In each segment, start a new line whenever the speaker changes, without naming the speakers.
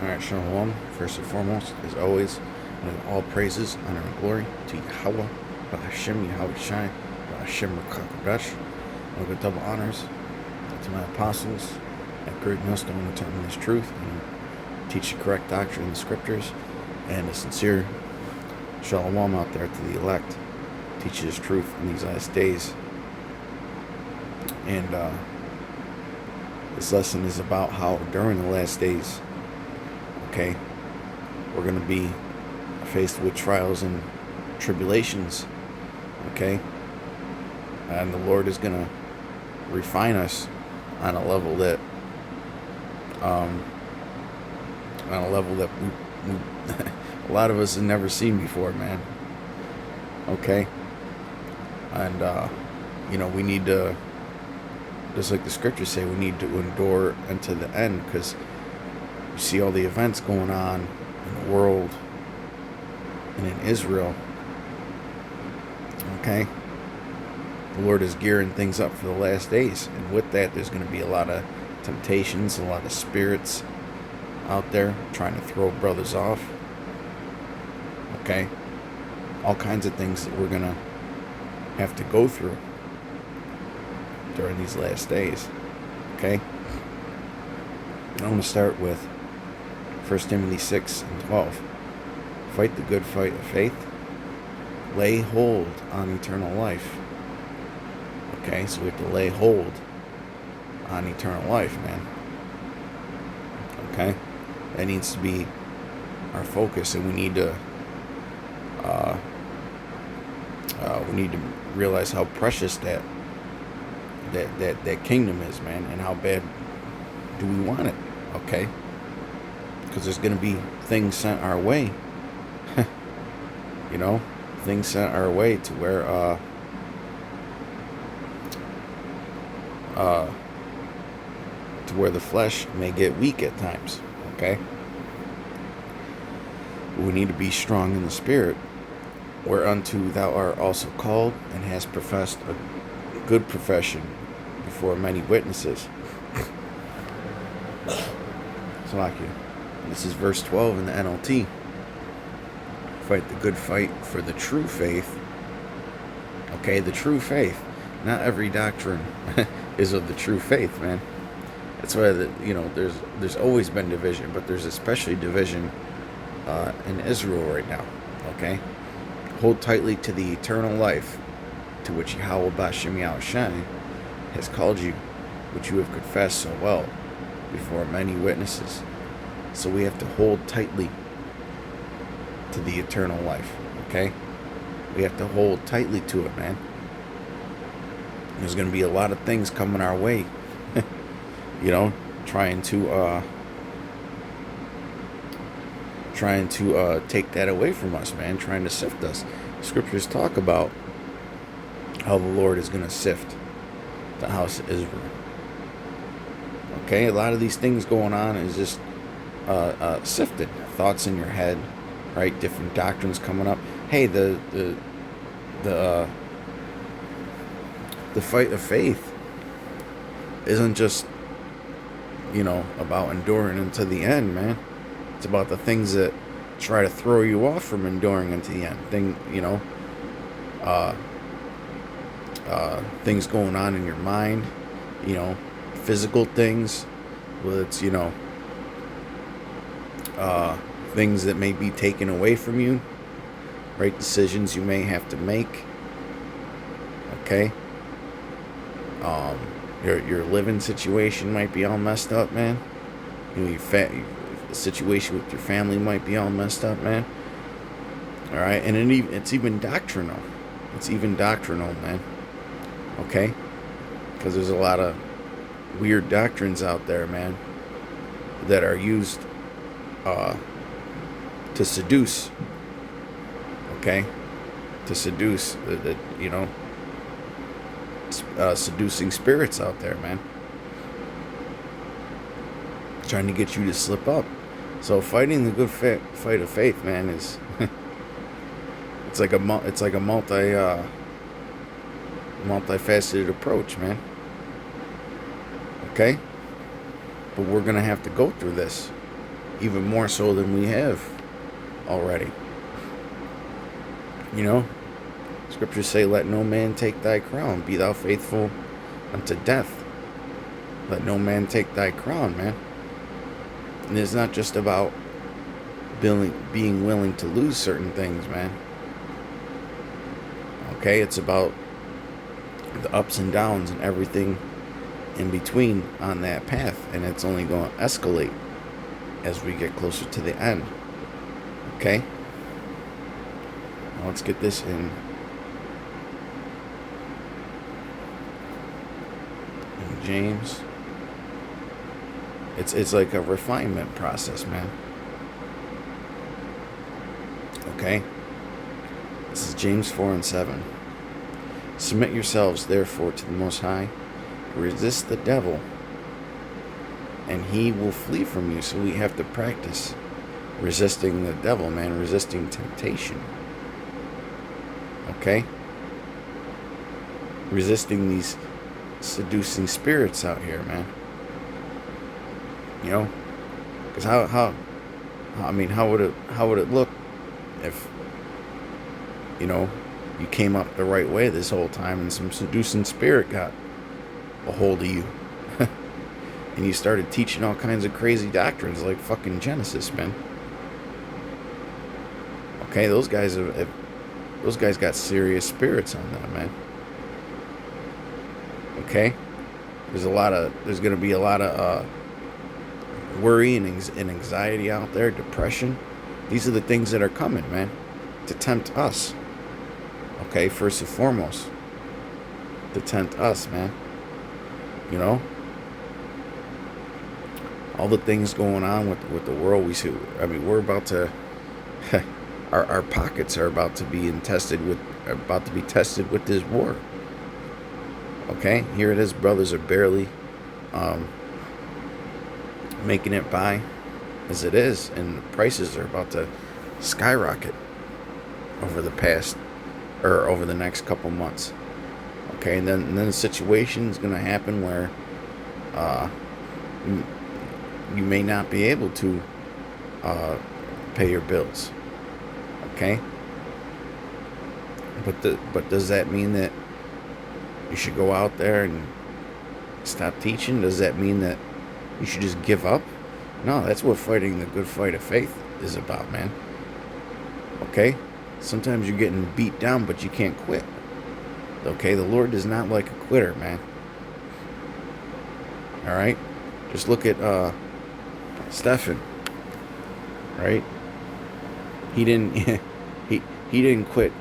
Alright, Shalom. First and foremost, as always, with all praises, honor, and glory to Yahweh, Hashem, Yahweh Shai, Hashem Rakakadosh. I'll give double honors to my apostles at Great Millstone who taught me this truth and teach the correct doctrine in the scriptures, and a sincere Shalom out there to the elect, teach this truth in these last days. And this lesson is about how during the last days, okay, we're going to be faced with trials and tribulations, okay, and the Lord is going to refine us on a level that we a lot of us have never seen before, man. Okay, and we need to, just like the scriptures say, we need to endure unto the end, because you see all the events going on in the world and in Israel. Okay, the Lord is gearing things up for the last days, and with that there's going to be a lot of temptations, a lot of spirits out there trying to throw brothers off. Okay, all kinds of things that we're going to have to go through during these last days. Okay, I'm going to start with 1 Timothy 6 and 12. Fight the good fight of faith. Lay hold on eternal life. Okay, so we have to lay hold on eternal life, man. Okay, that needs to be our focus, and we need to realize how precious that kingdom is, man, and how bad do we want it. Okay, because there's going to be things sent our way, things sent our way to where the flesh may get weak at times. Okay, we need to be strong in the spirit, whereunto thou art also called, and hast professed a good profession before many witnesses. Salakia. This is verse 12 in the NLT. Fight the good fight for the true faith. Okay, the true faith. Not every doctrine is of the true faith, man. That's why there's always been division, but there's especially division in Israel right now. Okay, hold tightly to the eternal life, to which Yahweh Bashem Yahushai has called you, which you have confessed so well before many witnesses. So we have to hold tightly to the eternal life. Okay, we have to hold tightly to it, man. There's going to be a lot of things coming our way, trying to take that away from us, man, trying to sift us. Scriptures talk about how the Lord is going to sift the house of Israel. Okay, a lot of these things going on is just sifted thoughts in your head, right? Different doctrines coming up. Hey, the fight of faith isn't just about enduring unto the end, man. It's about the things that try to throw you off from enduring unto the end. Things going on in your mind, physical things, whether it's things that may be taken away from you, right? Decisions you may have to make. Okay, your living situation might be all messed up, man. The situation with your family might be all messed up, man. All right, and it's even doctrinal. It's even doctrinal, man. Okay, because there's a lot of weird doctrines out there, man, that are used to seduce. Okay, to seduce seducing spirits out there, man, trying to get you to slip up. So fighting the good fight of faith, man, is it's like a multifaceted approach, man. Okay, but we're gonna have to go through this. even more so than we have already. You know, scriptures say, let no man take thy crown. Be thou faithful unto death. Let no man take thy crown, man. And it's not just about being willing to lose certain things, man. Okay, it's about the ups and downs and everything in between on that path. And it's only going to escalate as we get closer to the end. Okay? Now let's get this in James. It's like a refinement process, man. Okay? This is James 4:7. Submit yourselves, therefore, to the Most High. Resist the devil, and he will flee from you. So we have to practice resisting the devil, man. Resisting temptation. Okay? Resisting these seducing spirits out here, man. You know? Because how would it look if, you know, you came up the right way this whole time and some seducing spirit got a hold of you and you started teaching all kinds of crazy doctrines like fucking Genesis, man. Okay, those guys got serious spirits on them, man. Okay, there's going to be a lot of worry and anxiety out there, depression. These are the things that are coming, man, to tempt us. Okay, first and foremost, to tempt us, man. You know, all the things going on with the world we see. I mean, we're about to, our pockets are about to be tested with this war. Okay, here it is. Brothers are barely making it by as it is, and the prices are about to skyrocket over the next couple months. Okay, and then the situation is going to happen where you may not be able to pay your bills. Okay, but does that mean that you should go out there and stop teaching? Does that mean that you should just give up? No, that's what fighting the good fight of faith is about, man. Okay, sometimes you're getting beat down, but you can't quit. Okay, the Lord does not like a quitter, man. All right, just look at Stephen. Right, he didn't he didn't quit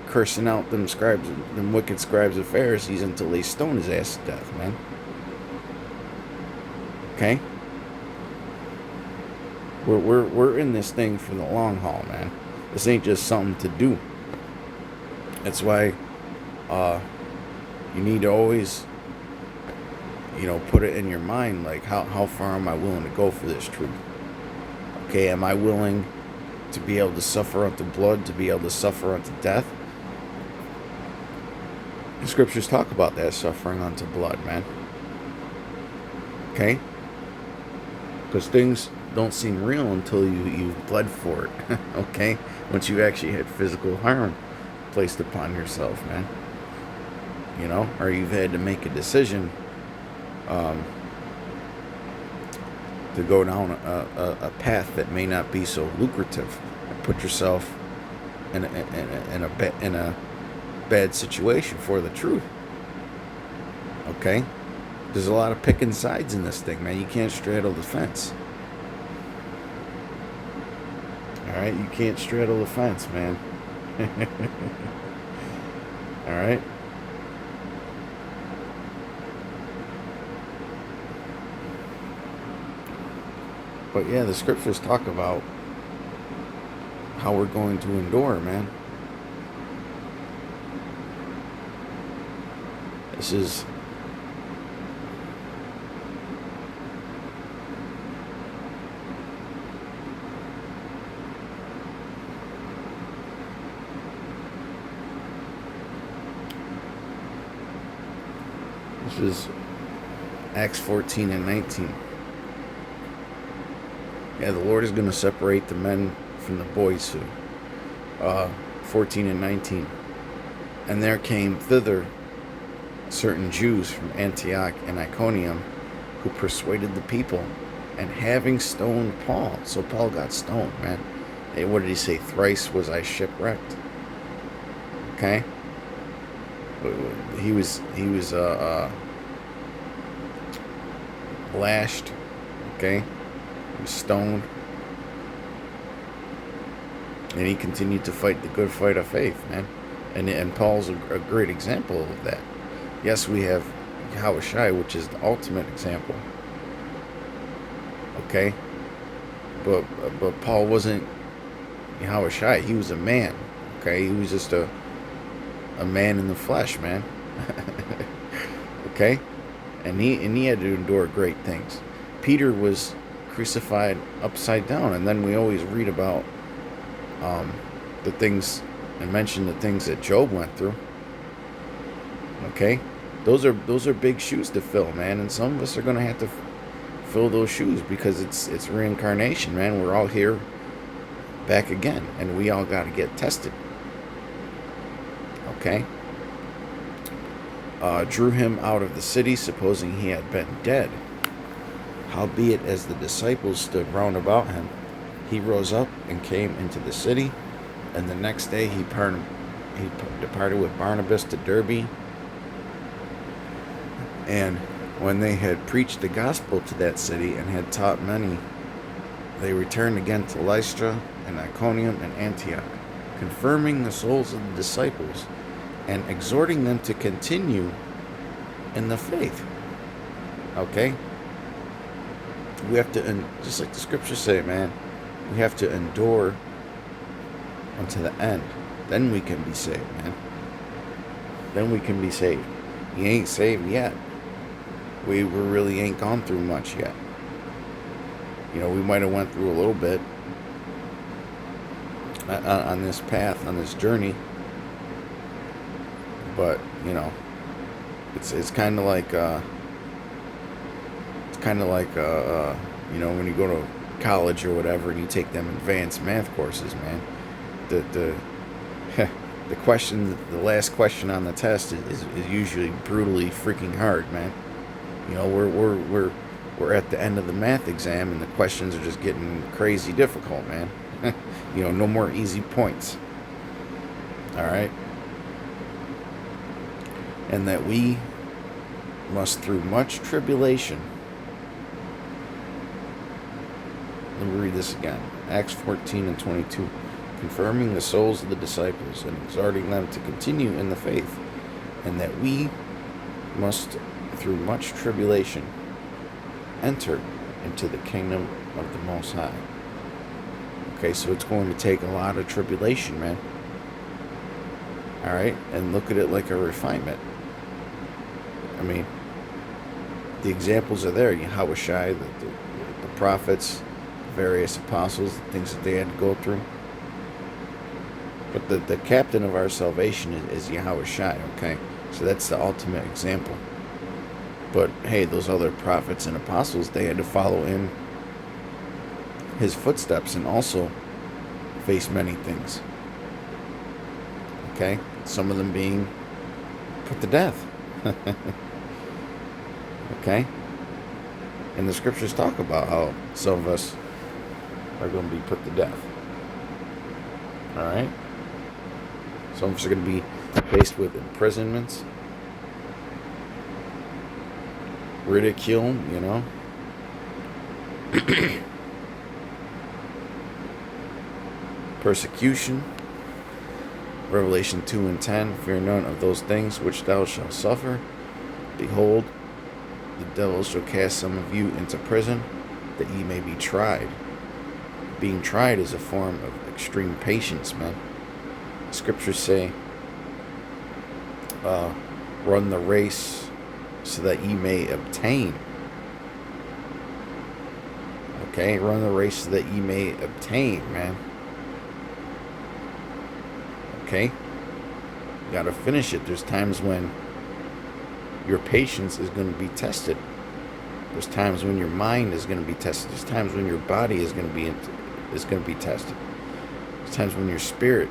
cursing out them wicked scribes and Pharisees until they stoned his ass to death, man. Okay, we're in this thing for the long haul, man. This ain't just something to do. That's why you need to always, put it in your mind, like, how far am I willing to go for this truth? Okay, am I willing to be able to suffer unto blood, to be able to suffer unto death? The scriptures talk about that, suffering unto blood, man. Okay? Because things don't seem real until you've bled for it. Okay? Once you actually had physical harm placed upon yourself, man. Or you've had to make a decision to go down a path that may not be so lucrative, and put yourself in a bad situation for the truth. Okay, there's a lot of picking sides in this thing, man. You can't straddle the fence. All right, you can't straddle the fence, man. All right. But yeah, the scriptures talk about how we're going to endure, man. This is Acts 14 and 19. Yeah, the Lord is going to separate the men from the boys. So, 14 and 19. And there came thither certain Jews from Antioch and Iconium, who persuaded the people, and having stoned Paul. So Paul got stoned, man. Hey, what did he say? Thrice was I shipwrecked. Okay. He was lashed. Okay. He was stoned. And he continued to fight the good fight of faith, man. And Paul's a great example of that. Yes, we have Yahushua, which is the ultimate example. Okay? But Paul wasn't Yahushua. He was a man. Okay? He was just a man in the flesh, man. Okay? And he had to endure great things. Peter was crucified upside down, and then we always read about the things and mention the things that Job went through. Okay, those are big shoes to fill, man, and some of us are gonna have to fill those shoes because it's reincarnation, man. We're all here back again, and we all got to get tested. Okay. Drew him out of the city, supposing he had been dead. Howbeit, as the disciples stood round about him, he rose up and came into the city, and the next day he departed with Barnabas to Derbe. And when they had preached the gospel to that city and had taught many, they returned again to Lystra and Iconium and Antioch, confirming the souls of the disciples and exhorting them to continue in the faith. Okay? We have to, just like the scriptures say, man, we have to endure unto the end. Then we can be saved, man. Then we can be saved. You ain't saved yet. We really ain't gone through much yet. You know, we might have went through a little bit on this path, on this journey. But, you know, it's kind of like, you know, when you go to college or whatever and you take them advanced math courses, man, the question, the last question on the test is usually brutally freaking hard, man. You know, we're at the end of the math exam and the questions are just getting crazy difficult, man. You know, no more easy points. All right. And that we must through much tribulation. Let me read this again. Acts 14 and 22. Confirming the souls of the disciples and exhorting them to continue in the faith, and that we must through much tribulation enter into the kingdom of the Most High. Okay, so it's going to take a lot of tribulation, man. Alright, and look at it like a refinement. I mean, the examples are there. Yahushua, the prophets, various apostles, the things that they had to go through. But the captain of our salvation is Yahushua, okay? So that's the ultimate example. But hey, those other prophets and apostles, they had to follow in his footsteps and also face many things. Okay? Some of them being put to death. Okay? And the scriptures talk about how some of us are going to be put to death. Alright? Some of us are going to be faced with imprisonments, ridicule, you know. Persecution. Revelation 2 and 10. Fear none of those things which thou shalt suffer. Behold, the devil shall cast some of you into prison, that ye may be tried. Being tried is a form of extreme patience, man. Scriptures say, run the race so that ye may obtain. Okay, run the race so that ye may obtain, man. Okay? You gotta finish it. There's times when your patience is going to be tested. There's times when your mind is going to be tested. There's times when your body is going to be tested. There's times when your spirit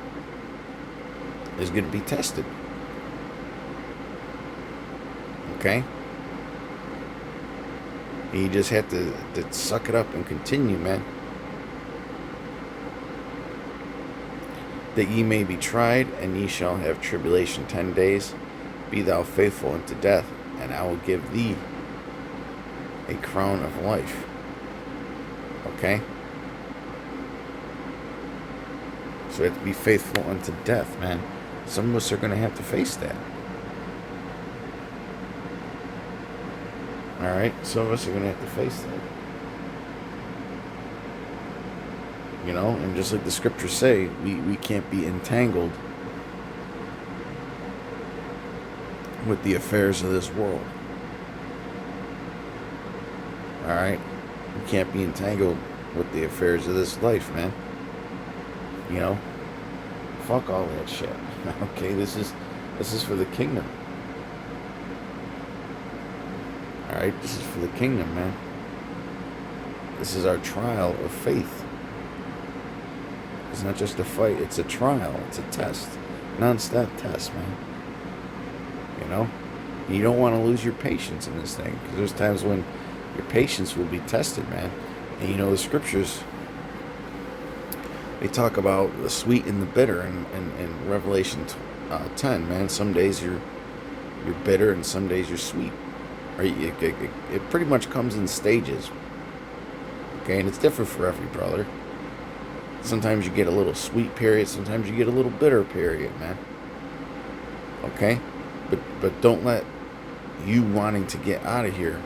is going to be tested. Okay? And you just have to suck it up and continue, man. That ye may be tried, and ye shall have tribulation 10 days. Be thou faithful unto death, and I will give thee a crown of life. Okay? So we have to be faithful unto death, man. Some of us are going to have to face that. Alright? Some of us are going to have to face that. You know? And just like the scriptures say, we can't be entangled with the affairs of this world. Alright? We can't be entangled with the affairs of this life, man. You know? Fuck all that shit. Okay, this is for the kingdom. Alright, this is for the kingdom, man. This is our trial of faith. It's not just a fight, it's a trial, it's a test. Non-stop test, man. You know? You don't want to lose your patience in this thing, because there's times when your patience will be tested, man. And you know, the scriptures, they talk about the sweet and the bitter in Revelation 10, man. Some days you're bitter and some days you're sweet. Or it pretty much comes in stages. Okay, and it's different for every brother. Sometimes you get a little sweet period, sometimes you get a little bitter period, man. Okay? But don't let you wanting to get out of here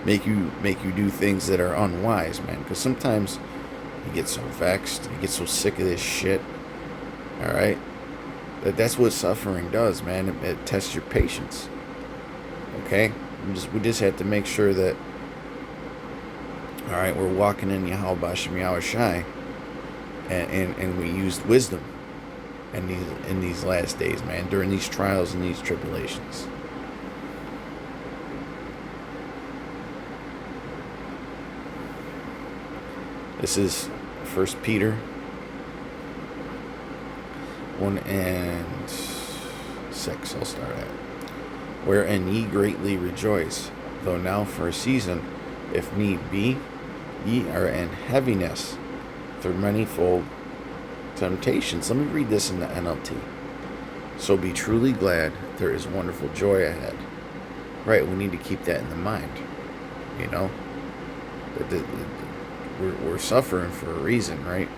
make you do things that are unwise, man. Because sometimes you get so vexed, you get so sick of this shit. Alright? That's what suffering does, man. It tests your patience. Okay? We just have to make sure that, alright, we're walking in Yahweh Bashem Yahweh Shai, and we used wisdom in these last days, man, during these trials and these tribulations. This is 1 Peter 1 and 6, I'll start at. Wherein ye greatly rejoice, though now for a season, if need be, ye are in heaviness through manifold temptations. Let me read this in the NLT. So be truly glad, there is wonderful joy ahead. Right, we need to keep that in the mind. You know? We're suffering for a reason, right?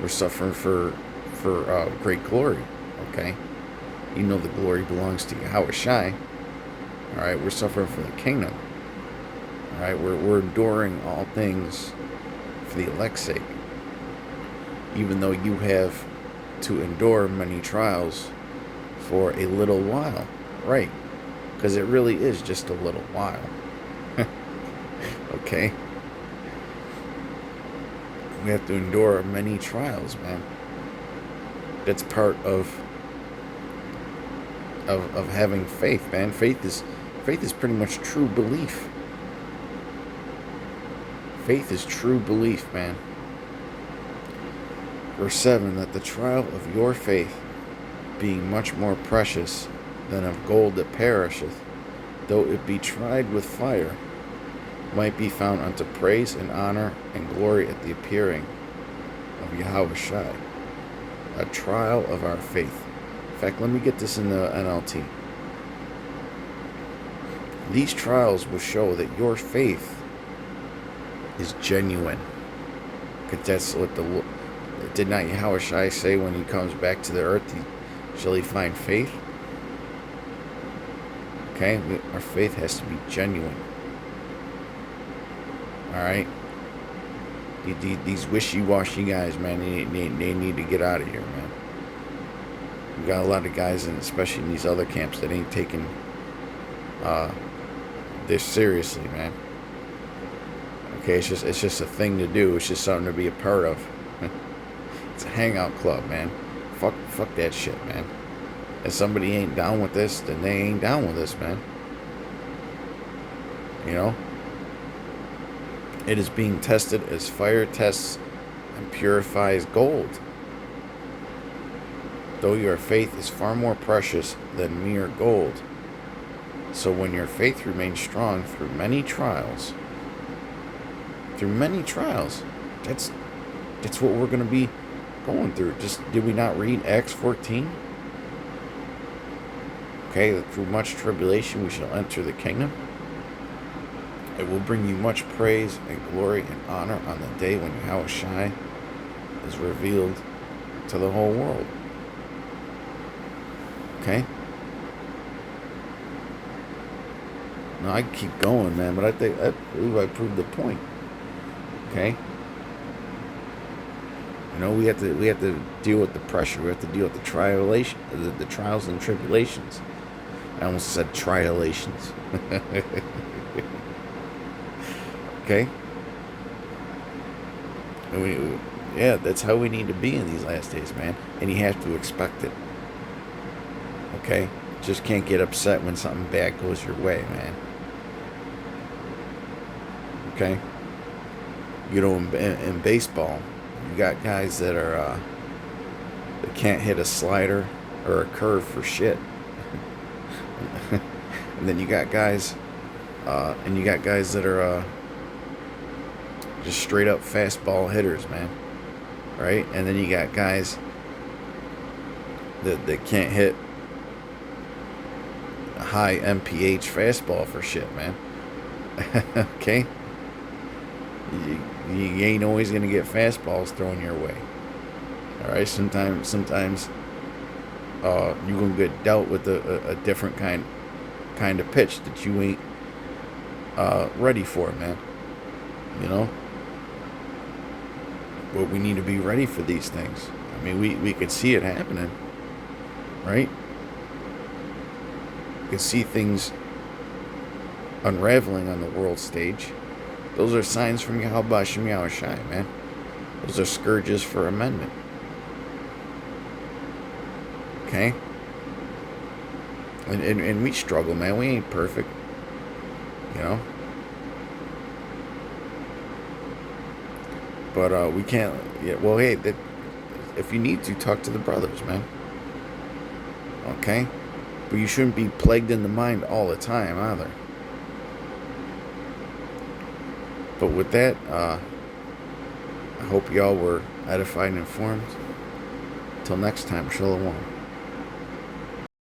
We're suffering for great glory, okay? You know the glory belongs to Yahweh Shai. Alright, we're suffering for the kingdom. Alright, we're enduring all things for the elect's sake. Even though you have to endure many trials for a little while. Right. Because it really is just a little while. Okay? We have to endure many trials, man. That's part of having faith, man. Faith is pretty much true belief. Faith is true belief, man. Verse 7, that the trial of your faith, being much more precious than of gold that perisheth, though it be tried with fire, might be found unto praise and honor and glory at the appearing of Yahweh Shai. A trial of our faith. In fact, let me get this in the NLT. These trials will show that your faith is genuine. Because that's what did not Yahweh Shai say when he comes back to the earth, shall he find faith? Okay, our faith has to be genuine. Alright? These wishy-washy guys, man, they need to get out of here, man. We got a lot of guys, and especially in these other camps, that ain't taking this seriously, man. Okay, it's just a thing to do. It's just something to be a part of. It's a hangout club, man. Fuck that shit, man. If somebody ain't down with this, then they ain't down with this, man. You know? It is being tested as fire tests and purifies gold. Though your faith is far more precious than mere gold. So when your faith remains strong through many trials, that's what we're going to be going through. Just did we not read Acts 14? Okay, that through much tribulation we shall enter the kingdom. It will bring you much praise and glory and honor on the day when Yahushua is revealed to the whole world. Okay? No, I can keep going, man, but I believe I proved the point. Okay? You know, we have to deal with the pressure. We have to deal with the the trials and tribulations. I almost said trialations. Okay? Yeah, that's how we need to be in these last days, man. And you have to expect it. Okay? Just can't get upset when something bad goes your way, man. Okay? You know, in baseball, you got guys that are that can't hit a slider or a curve for shit. And then you got guys that are just straight up fastball hitters, man. Right? And then you got guys that can't hit a high MPH fastball for shit, man. Okay? You ain't always going to get fastballs thrown your way. Alright? Sometimes you're going to get dealt with a different kind of pitch that you ain't ready for, man. You know? But we need to be ready for these things. I mean, we could see it happening. Right? You could see things unraveling on the world stage. Those are signs from Yahweh Shem Yahushai, man. Those are scourges for amendment. Okay? And we struggle, man. We ain't perfect. You know? But we can't... Yeah, well, hey, if you need to, talk to the brothers, man. Okay? But you shouldn't be plagued in the mind all the time, either. But with that, I hope y'all were edified and informed. Till next time, Shalom.